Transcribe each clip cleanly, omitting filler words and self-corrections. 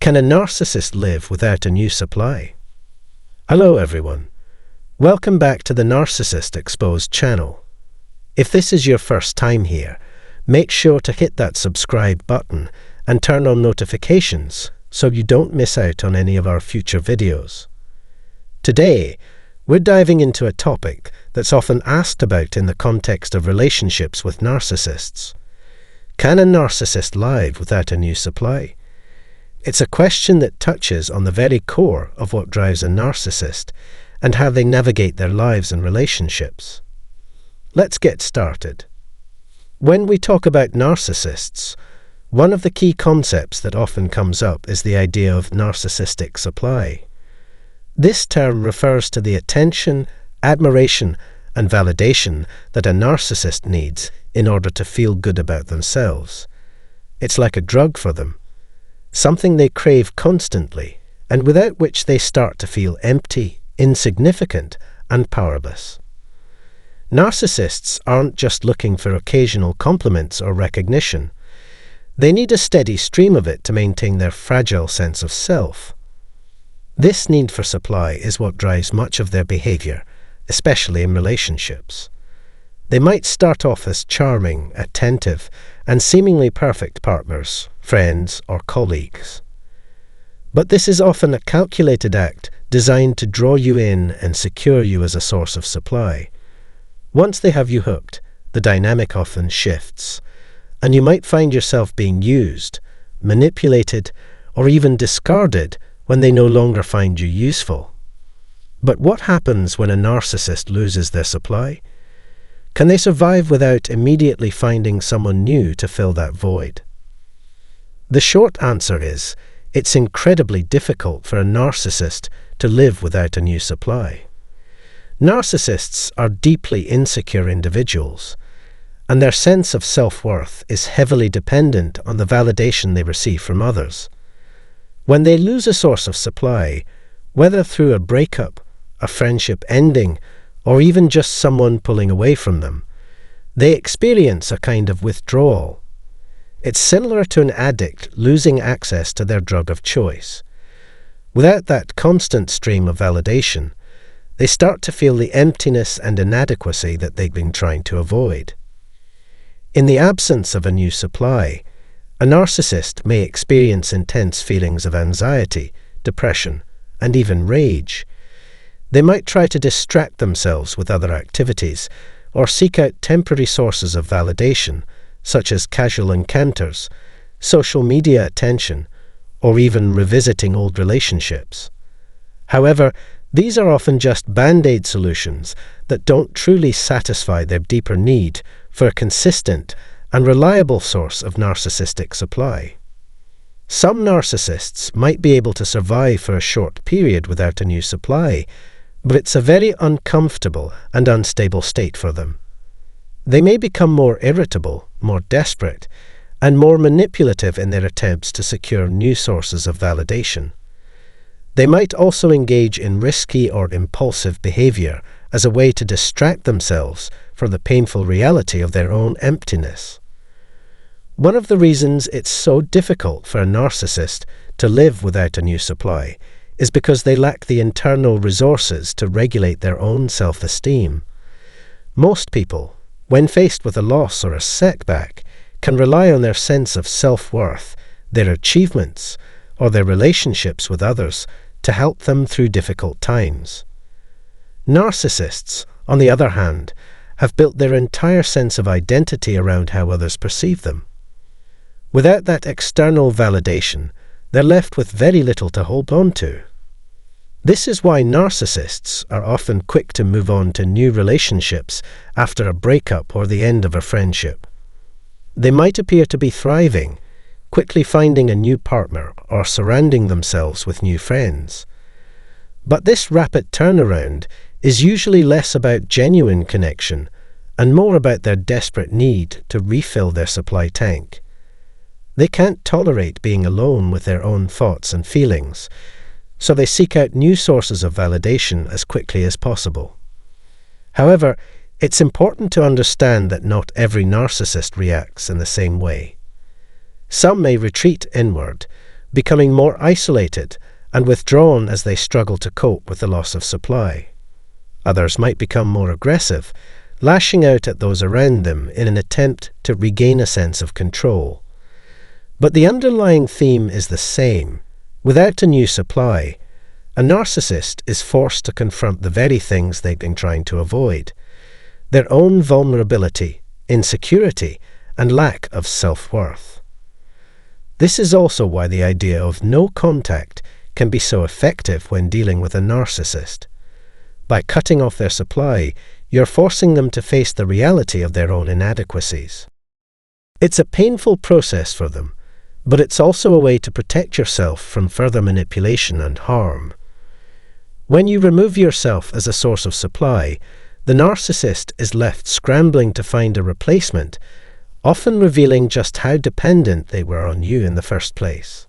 Can a narcissist live without a new supply? Hello everyone. Welcome back to the Narcissist Exposed channel. If this is your first time here, make sure to hit that subscribe button and turn on notifications so you don't miss out on any of our future videos. Today, we're diving into a topic that's often asked about in the context of relationships with narcissists. Can a narcissist live without a new supply? It's a question that touches on the very core of what drives a narcissist and how they navigate their lives and relationships. Let's get started. When we talk about narcissists, one of the key concepts that often comes up is the idea of narcissistic supply. This term refers to the attention, admiration, and validation that a narcissist needs in order to feel good about themselves. It's like a drug for them, something they crave constantly, and without which they start to feel empty, insignificant, and powerless. Narcissists aren't just looking for occasional compliments or recognition. They need a steady stream of it to maintain their fragile sense of self. This need for supply is what drives much of their behavior, especially in relationships. They might start off as charming, attentive, and seemingly perfect partners, friends, or colleagues. But this is often a calculated act designed to draw you in and secure you as a source of supply. Once they have you hooked, the dynamic often shifts, and you might find yourself being used, manipulated, or even discarded when they no longer find you useful. But what happens when a narcissist loses their supply? Can they survive without immediately finding someone new to fill that void? The short answer is, it's incredibly difficult for a narcissist to live without a new supply. Narcissists are deeply insecure individuals, and their sense of self-worth is heavily dependent on the validation they receive from others. When they lose a source of supply, whether through a breakup, a friendship ending, or even just someone pulling away from them, they experience a kind of withdrawal. It's similar to an addict losing access to their drug of choice. Without that constant stream of validation, they start to feel the emptiness and inadequacy that they've been trying to avoid. In the absence of a new supply, a narcissist may experience intense feelings of anxiety, depression, and even rage. They might try to distract themselves with other activities or seek out temporary sources of validation, such as casual encounters, social media attention, or even revisiting old relationships. However, these are often just band-aid solutions that don't truly satisfy their deeper need for a consistent and reliable source of narcissistic supply. Some narcissists might be able to survive for a short period without a new supply, but it's a very uncomfortable and unstable state for them. They may become more irritable, more desperate, and more manipulative in their attempts to secure new sources of validation. They might also engage in risky or impulsive behavior as a way to distract themselves from the painful reality of their own emptiness. One of the reasons it's so difficult for a narcissist to live without a new supply is because they lack the internal resources to regulate their own self-esteem. Most people, when faced with a loss or a setback, can rely on their sense of self-worth, their achievements, or their relationships with others to help them through difficult times. Narcissists, on the other hand, have built their entire sense of identity around how others perceive them. Without that external validation, they're left with very little to hold on to. This is why narcissists are often quick to move on to new relationships after a breakup or the end of a friendship. They might appear to be thriving, quickly finding a new partner or surrounding themselves with new friends. But this rapid turnaround is usually less about genuine connection and more about their desperate need to refill their supply tank. They can't tolerate being alone with their own thoughts and feelings, so they seek out new sources of validation as quickly as possible. However, it's important to understand that not every narcissist reacts in the same way. Some may retreat inward, becoming more isolated and withdrawn as they struggle to cope with the loss of supply. Others might become more aggressive, lashing out at those around them in an attempt to regain a sense of control. But the underlying theme is the same. Without a new supply, a narcissist is forced to confront the very things they've been trying to avoid: their own vulnerability, insecurity, and lack of self-worth. This is also why the idea of no contact can be so effective when dealing with a narcissist. By cutting off their supply, you're forcing them to face the reality of their own inadequacies. It's a painful process for them, but it's also a way to protect yourself from further manipulation and harm. When you remove yourself as a source of supply, the narcissist is left scrambling to find a replacement, often revealing just how dependent they were on you in the first place.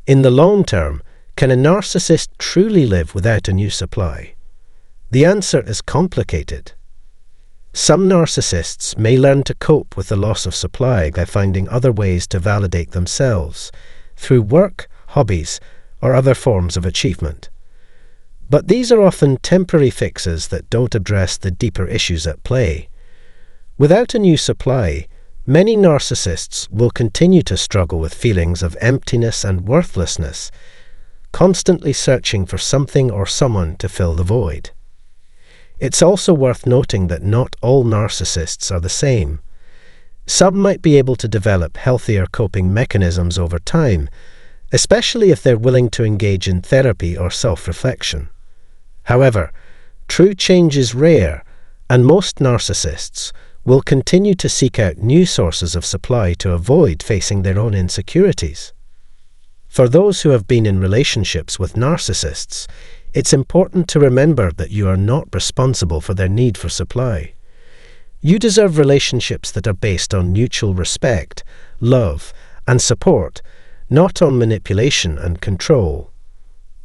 In the long term, can a narcissist truly live without a new supply? The answer is complicated. Some narcissists may learn to cope with the loss of supply by finding other ways to validate themselves, through work, hobbies, or other forms of achievement. But these are often temporary fixes that don't address the deeper issues at play. Without a new supply, many narcissists will continue to struggle with feelings of emptiness and worthlessness, constantly searching for something or someone to fill the void. It's also worth noting that not all narcissists are the same. Some might be able to develop healthier coping mechanisms over time, especially if they're willing to engage in therapy or self-reflection. However, true change is rare, and most narcissists will continue to seek out new sources of supply to avoid facing their own insecurities. For those who have been in relationships with narcissists, it's important to remember that you are not responsible for their need for supply. You deserve relationships that are based on mutual respect, love, and support, not on manipulation and control.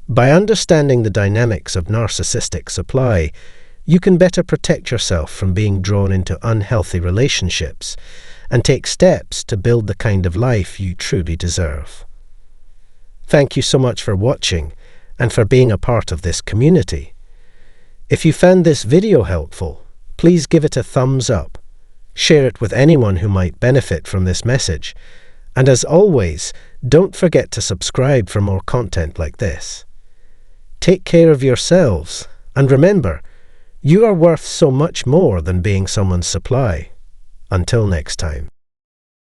By understanding the dynamics of narcissistic supply, you can better protect yourself from being drawn into unhealthy relationships and take steps to build the kind of life you truly deserve. Thank you so much for watching and for being a part of this community. If you found this video helpful, please give it a thumbs up, share it with anyone who might benefit from this message, and as always, don't forget to subscribe for more content like this. Take care of yourselves, and remember, you are worth so much more than being someone's supply. Until next time.